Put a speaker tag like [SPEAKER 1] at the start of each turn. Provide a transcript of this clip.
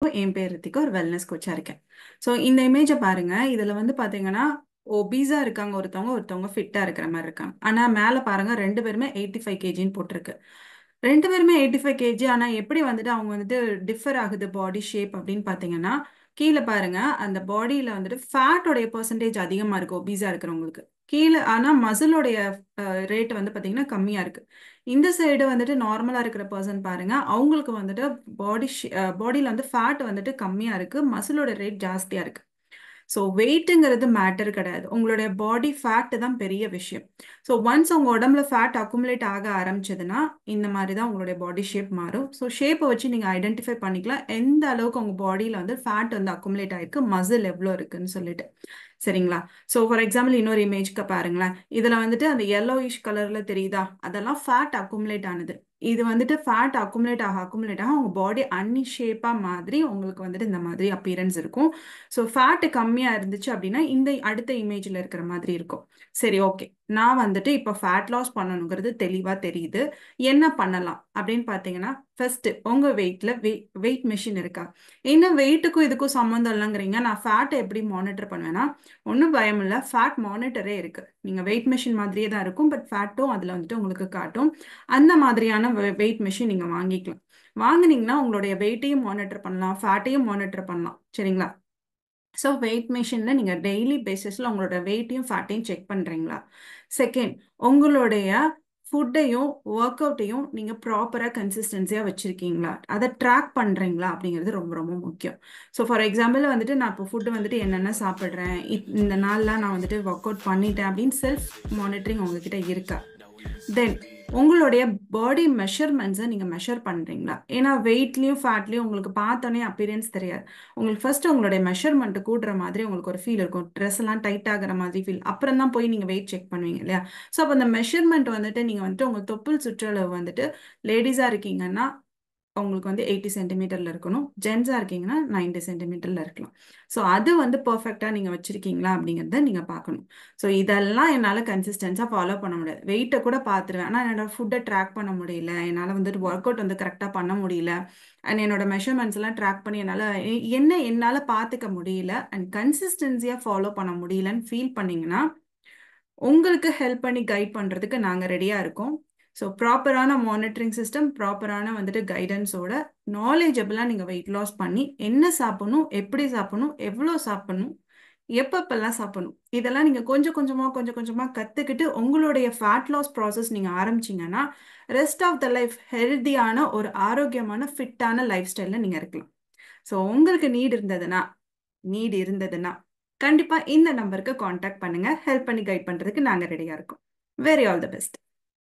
[SPEAKER 1] என் பேர் ரித்திகா, ஒரு வெல்னஸ் கோச்சா இருக்கேன். ஸோ இந்த இமேஜை பாருங்க. இதுல வந்து பாத்தீங்கன்னா ஒபீஸா இருக்காங்க ஒருத்தவங்க, ஒருத்தவங்க ஃபிட்டா இருக்கிற மாதிரி இருக்காங்க. ஆனா மேல பாருங்க, ரெண்டு பேருமே 85 kg போட்டிருக்கு. ரெண்டு பேருமே 85 kg. ஆனா எப்படி வந்துட்டு அவங்க வந்துட்டு டிஃபர் ஆகுது பாடி ஷேப் அப்படின்னு பாத்தீங்கன்னா, கீழே பாருங்க, அந்த பாடியில வந்துட்டு ஃபேட்டோடைய பெர்சன்டேஜ் அதிகமா இருக்கு ஒபீஸா இருக்கிறவங்களுக்கு. கீழே ஆனா மசிலோடைய ரேட் வந்து பாத்தீங்கன்னா கம்மியா இருக்கு. இந்த சைடு வந்துட்டு நார்மலா இருக்கிற பர்சன் பாருங்க, அவங்களுக்கு வந்துட்டு பாடி பாடியில வந்து ஃபேட் வந்துட்டு கம்மியா இருக்கு, மசிலோட ரேட் ஜாஸ்தியா இருக்கு. ஸோ வெயிட்டுங்கிறது மேட்டர் கிடையாது, உங்களுடைய பாடி ஃபேட்டு தான் பெரிய விஷயம். ஸோ ஒன்ஸ் உங்க உடம்புல ஃபேட் அக்குமுலேட் ஆக ஆரம்பிச்சதுன்னா இந்த மாதிரி தான் உங்களுடைய பாடி ஷேப் மாறும். ஸோ ஷேப்பை வச்சு நீங்கள் ஐடென்டிஃபை பண்ணிக்கலாம் எந்த அளவுக்கு உங்கள் பாடியில் வந்து ஃபேட் வந்து அக்குமுலேட் ஆயிருக்கு, மசில் எவ்வளோ இருக்குன்னு சொல்லிட்டு. சரிங்களா? ஸோ ஃபார் எக்ஸாம்பிள் இன்னொரு இமேஜ்க்கு பாருங்களேன். இதில் வந்துட்டு அந்த yellowish கலரில் தெரியுதா, அதெல்லாம் ஃபேட் அக்குமுலேட் ஆனது. இது வந்துட்டு ஃபேட் அக்குமுலேட் ஆக உங்கள் பாடி அன்னி ஷேப்பாக மாதிரி உங்களுக்கு வந்துட்டு இந்த மாதிரி அப்பியரன்ஸ் இருக்கும். ஸோ ஃபேட்டு கம்மியாக இருந்துச்சு அப்படின்னா இந்த அடுத்த இமேஜில் இருக்கிற மாதிரி இருக்கும். சரி, ஓகே. நான் வந்துட்டு இப்போ ஃபேட் லாஸ் பண்ணணுங்கிறது தெளிவாக தெரியுது. என்ன பண்ணலாம் அப்படின்னு பார்த்தீங்கன்னா, ஃபர்ஸ்ட் உங்கள் வெயிட் மெஷின் இருக்கா? இன்னும் வெயிட்டுக்கும் இதுக்கும் சம்மந்தம் இல்லைங்கிறீங்க, நான் ஃபேட்டை எப்படி மானிட்டர் பண்ணுவேன்னா, ஒன்றும் பயம் இல்லை, ஃபேட் மானிட்டரே இருக்கு. நீங்கள் வெயிட் மெஷின் மாதிரியே தான் இருக்கும், பட் ஃபேட்டும் அதில் வந்துட்டு உங்களுக்கு காட்டும். அந்த மாதிரியான வெயிட் மெஷின் நீங்கள் வாங்கிக்கலாம். வாங்குனீங்கன்னா உங்களுடைய வெயிட்டையும் மானிட்டர் பண்ணலாம், ஃபேட்டையும் மானிட்டர் பண்ணலாம். சரிங்களா? ஸோ வெயிட் மிஷினில் நீங்கள் டெய்லி பேசிஸில் உங்களோட வெயிட்டையும் ஃபேட்டையும் செக் பண்ணுறீங்களா? செகண்ட், உங்களுடைய ஃபுட்டையும் ஒர்க் அவுட்டையும் நீங்கள் ப்ராப்பராக கன்சிஸ்டன்சியாக வச்சுருக்கீங்களா, அதை ட்ராக் பண்ணுறீங்களா அப்படிங்கிறது ரொம்ப ரொம்ப முக்கியம். ஸோ ஃபார் எக்ஸாம்பிள் வந்துட்டு நான் இப்போ ஃபுட்டு வந்துட்டு என்னென்ன சாப்பிட்றேன், இந்த நாள்லாம் நான் வந்துட்டு ஒர்க் அவுட் பண்ணிட்டேன் அப்படின்னு செல்ஃப் மானிட்டரிங் உங்ககிட்ட இருக்கா? தென் உங்களுடைய பாடி மெஷர்மெண்ட்ஸை நீங்கள் மெஷர் பண்ணுறீங்களா? ஏன்னா வெயிட்லேயும் ஃபேட்லேயும் உங்களுக்கு பார்த்தோன்னே அப்பியரன்ஸ் தெரியாது. உங்களுக்கு ஃபர்ஸ்ட் உங்களுடைய மெஷர்மெண்ட் கூடுற மாதிரி உங்களுக்கு ஒரு ஃபீல் இருக்கும், ட்ரெஸ் எல்லாம் டைட் ஆகிற மாதிரி ஃபீல். அப்புறம் தான் போய் நீங்கள் வெயிட் செக் பண்ணுவீங்க இல்லையா? ஸோ அப்போ அந்த மெஷர்மெண்ட் வந்துட்டு நீங்கள் வந்துட்டு உங்கள் தொப்புள் சுற்றளவு வந்துட்டு லேடிஸாக இருக்கீங்கன்னா உங்களுக்கு வந்து 80 சென்டிமீட்டரில் இருக்கணும், ஜென்ஸாக இருக்கீங்கன்னா 90 சென்டிமீட்டரில் இருக்கலாம். ஸோ அது வந்து பர்ஃபெக்டாக நீங்கள் வச்சுருக்கீங்களா அப்படிங்கிறத நீங்கள் பார்க்கணும். ஸோ இதெல்லாம் என்னால் கன்சிஸ்டன்ஸாக ஃபாலோ பண்ண முடியாது. வெயிட்டை கூட பார்த்துருவேன், ஆனால் என்னோட ஃபுட்டை ட்ராக் பண்ண முடியல, என்னால் வந்துட்டு ஒர்க் அவுட் வந்து கரெக்டாக பண்ண முடியல, அண்ட் என்னோட மெஷர்மெண்ட்ஸ் எல்லாம் ட்ராக் பண்ணி என்னால் பார்த்துக்க முடியல அண்ட் கன்சிஸ்டன்சியாக ஃபாலோ பண்ண முடியலன்னு ஃபீல் பண்ணிங்கன்னா உங்களுக்கு ஹெல்ப் பண்ணி கைட் பண்ணுறதுக்கு நாங்கள் ரெடியாக இருக்கோம். ஸோ ப்ராப்பரான மானிட்டரிங் சிஸ்டம், ப்ராப்பரான வந்துட்டு கைடன்ஸோட நாலேஜபிளாக நீங்கள் வெயிட் லாஸ் பண்ணி என்ன சாப்பிடணும், எப்படி சாப்பிடணும், எவ்வளோ சாப்பிடணும், எப்பப்பெல்லாம் சாப்பிடணும், இதெல்லாம் நீங்கள் கொஞ்சம் கொஞ்சமாக கற்றுக்கிட்டு உங்களுடைய ஃபேட் லாஸ் ப்ராசஸ் நீங்கள் ஆரம்பிச்சிங்கன்னா ரெஸ்ட் ஆஃப் த லைஃப் ஹெல்த்தியான ஒரு ஆரோக்கியமான ஃபிட்டான லைஃப் ஸ்டைலில் நீங்கள் இருக்கலாம். ஸோ உங்களுக்கு நீட் இருந்ததுன்னா கண்டிப்பா இந்த நம்பருக்கு காண்டாக்ட் பண்ணுங்க. ஹெல்ப் பண்ணி கைட் பண்றதுக்கு நாங்க ரெடியா இருக்கோம். Very all the best.